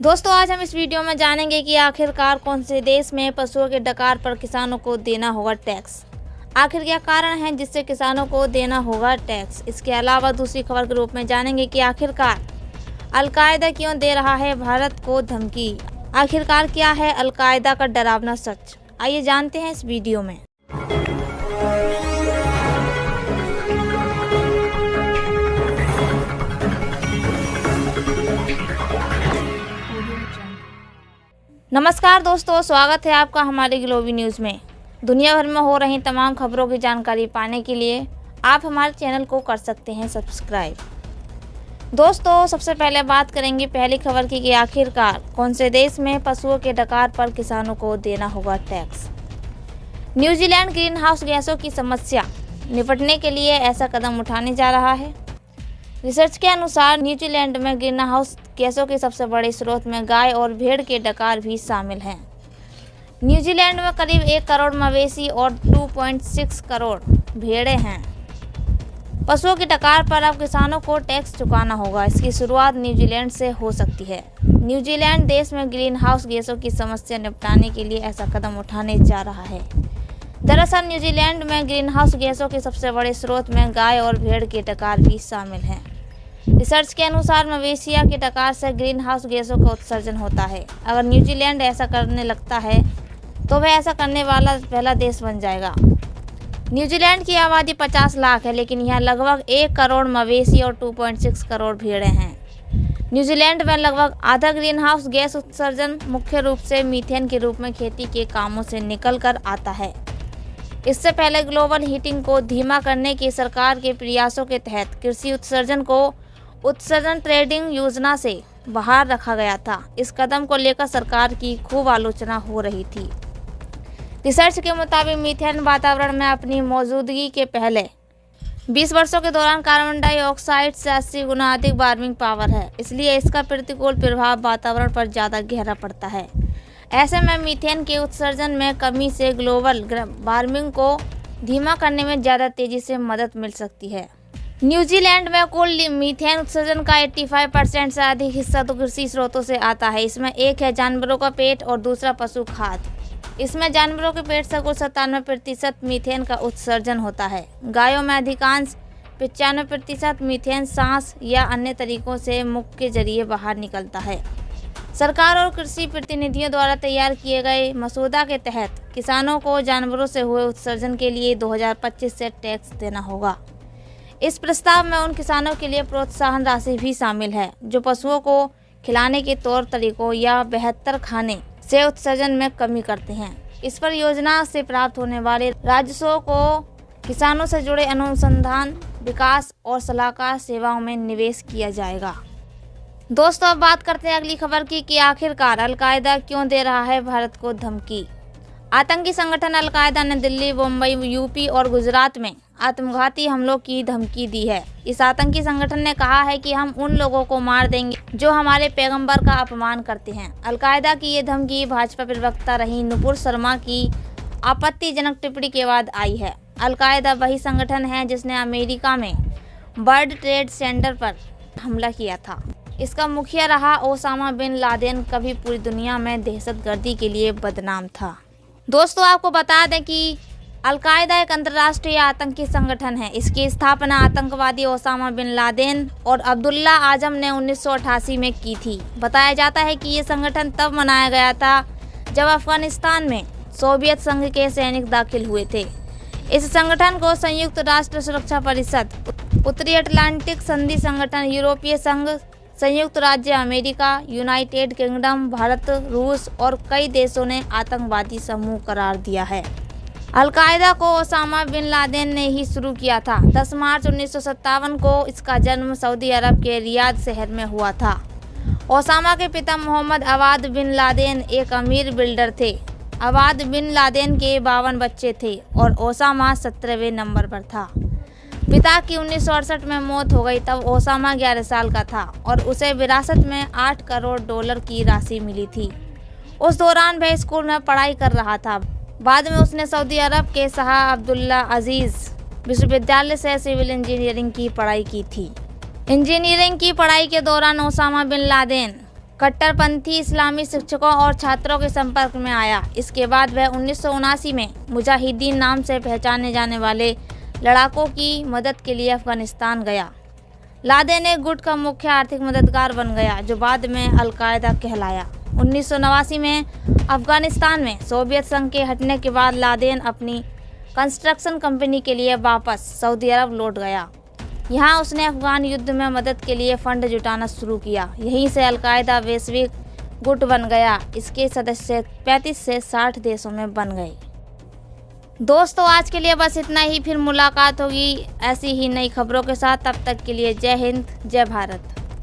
दोस्तों, आज हम इस वीडियो में जानेंगे कि आखिरकार कौन से देश में पशुओं के डकार पर किसानों को देना होगा टैक्स। आखिर क्या कारण है जिससे किसानों को देना होगा टैक्स। इसके अलावा दूसरी खबर के रूप में जानेंगे कि आखिरकार अल-कायदा क्यों दे रहा है भारत को धमकी। आखिरकार क्या है अल-कायदा का डरावना सच, आइए जानते हैं इस वीडियो में। नमस्कार दोस्तों, स्वागत है आपका हमारे ग्लोबी न्यूज़ में। दुनिया भर में हो रही तमाम खबरों की जानकारी पाने के लिए आप हमारे चैनल को कर सकते हैं सब्सक्राइब। दोस्तों, सबसे पहले बात करेंगे पहली खबर की कि आखिरकार कौन से देश में पशुओं के डकार पर किसानों को देना होगा टैक्स। न्यूजीलैंड ग्रीन हाउस गैसों की समस्या निपटने के लिए ऐसा कदम उठाने जा रहा है। रिसर्च के अनुसार न्यूजीलैंड में ग्रीन हाउस गैसों के सबसे बड़े स्रोत में गाय और भेड़ के डकार भी शामिल हैं। न्यूजीलैंड में करीब 1 करोड़ मवेशी और 2.6 करोड़ भेड़ें हैं। पशुओं के डकार पर अब किसानों को टैक्स चुकाना होगा। इसकी शुरुआत न्यूजीलैंड से हो सकती है। न्यूजीलैंड देश में ग्रीन हाउस गैसों की समस्या निपटाने के लिए ऐसा कदम उठाने जा रहा है। दरअसल न्यूजीलैंड में ग्रीन हाउस गैसों के सबसे बड़े स्रोत में गाय और भेड़ के डकार भी शामिल हैं। रिसर्च के अनुसार मवेशिया के डकार से ग्रीन हाउस गैसों का उत्सर्जन होता है। अगर न्यूजीलैंड ऐसा करने लगता है तो वह ऐसा करने वाला पहला देश बन जाएगा। न्यूजीलैंड की आबादी 50 लाख है, लेकिन यहाँ लगभग 1 करोड़ मवेशी और 2.6 करोड़ भेड़ें हैं। न्यूजीलैंड में लगभग आधा ग्रीन हाउस गैस उत्सर्जन मुख्य रूप से मीथेन के रूप में खेती के कामों से निकल कर आता है। इससे पहले ग्लोबल हीटिंग को धीमा करने के सरकार के प्रयासों के तहत कृषि उत्सर्जन को उत्सर्जन ट्रेडिंग योजना से बाहर रखा गया था। इस कदम को लेकर सरकार की खूब आलोचना हो रही थी। रिसर्च के मुताबिक मीथेन वातावरण में अपनी मौजूदगी के पहले 20 वर्षों के दौरान कार्बन डाइऑक्साइड से 80 गुना अधिक वार्मिंग पावर है। इसलिए इसका प्रतिकूल प्रभाव वातावरण पर ज़्यादा गहरा पड़ता है। ऐसे में मीथेन के उत्सर्जन में कमी से ग्लोबल वार्मिंग को धीमा करने में ज़्यादा तेज़ी से मदद मिल सकती है। न्यूजीलैंड में कुल मीथेन उत्सर्जन का 85% से अधिक हिस्सा तो कृषि स्रोतों से आता है। इसमें एक है जानवरों का पेट और दूसरा पशु खाद्य। इसमें जानवरों के पेट से कुल 97% मीथेन का उत्सर्जन होता है। गायों में अधिकांश 95% मीथेन सांस या अन्य तरीकों से मुख के जरिए बाहर निकलता है। सरकार और कृषि प्रतिनिधियों द्वारा तैयार किए गए मसौदा के तहत किसानों को जानवरों से हुए उत्सर्जन के लिए 2025 से टैक्स देना होगा। इस प्रस्ताव में उन किसानों के लिए प्रोत्साहन राशि भी शामिल है जो पशुओं को खिलाने के तौर तरीकों या बेहतर खाने से उत्सर्जन में कमी करते हैं। इस पर योजना से प्राप्त होने वाले राजस्व को किसानों से जुड़े अनुसंधान, विकास और सलाहकार सेवाओं में निवेश किया जाएगा। दोस्तों, अब बात करते हैं अगली खबर की कि आखिरकार अल-कायदा क्यों दे रहा है भारत को धमकी। आतंकी संगठन अल-कायदा ने दिल्ली, मुंबई, यूपी और गुजरात में आत्मघाती हमलों की धमकी दी है। इस आतंकी संगठन ने कहा है कि हम उन लोगों को मार देंगे जो हमारे पैगंबर का अपमान करते हैं। अल-कायदा की ये धमकी भाजपा प्रवक्ता रही नुपुर शर्मा की आपत्तिजनक टिप्पणी के बाद आई है। अल-कायदा वही संगठन है जिसने अमेरिका में वर्ल्ड ट्रेड सेंटर पर हमला किया था। इसका मुखिया रहा ओसामा बिन लादेन कभी पूरी दुनिया में दहशतगर्दी के लिए बदनाम था। दोस्तों, आपको बता दें कि अल-कायदा एक अंतर्राष्ट्रीय आतंकी संगठन है। इसकी स्थापना आतंकवादी ओसामा बिन लादेन और अब्दुल्ला आजम ने 1988 में की थी। बताया जाता है कि ये संगठन तब बनाया गया था जब अफगानिस्तान में सोवियत संघ के सैनिक दाखिल हुए थे। इस संगठन को संयुक्त राष्ट्र सुरक्षा परिषद, उत्तरी अटलांटिक संधि संगठन, यूरोपीय संघ, संयुक्त राज्य अमेरिका, यूनाइटेड किंगडम, भारत, रूस और कई देशों ने आतंकवादी समूह करार दिया है। अल-कायदा को ओसामा बिन लादेन ने ही शुरू किया था। 10 मार्च 1957 को इसका जन्म सऊदी अरब के रियाद शहर में हुआ था। ओसामा के पिता मोहम्मद अवाद बिन लादेन एक अमीर बिल्डर थे। अवाद बिन लादेन के 52 बच्चे थे और ओसामा 17वें नंबर पर था। पिता की 1968 में मौत हो गई। तब ओसामा 11 साल का था और उसे विरासत में $8 करोड़ की राशि मिली थी। उस दौरान वह स्कूल में पढ़ाई कर रहा था। बाद में उसने सऊदी अरब के शाह अब्दुल्ला अजीज़ विश्वविद्यालय से सिविल इंजीनियरिंग की पढ़ाई की थी। इंजीनियरिंग की पढ़ाई के दौरान ओसामा बिन लादेन कट्टरपंथी इस्लामी शिक्षकों और छात्रों के संपर्क में आया। इसके बाद वह 1979 में मुजाहिदीन नाम से पहचाने जाने वाले लड़ाकों की मदद के लिए अफगानिस्तान गया। लादेन एक गुट का मुख्य आर्थिक मददगार बन गया, जो बाद में अल-कायदा कहलाया। 1989 में अफगानिस्तान में सोवियत संघ के हटने के बाद लादेन अपनी कंस्ट्रक्शन कंपनी के लिए वापस सऊदी अरब लौट गया। यहाँ उसने अफगान युद्ध में मदद के लिए फंड जुटाना शुरू किया। यहीं से अल-कायदा वैश्विक गुट बन गया। इसके सदस्य 35 से 60 देशों में बन गए। दोस्तों, आज के लिए बस इतना ही। फिर मुलाकात होगी ऐसी ही नई खबरों के साथ। तब तक के लिए जय हिंद, जय भारत।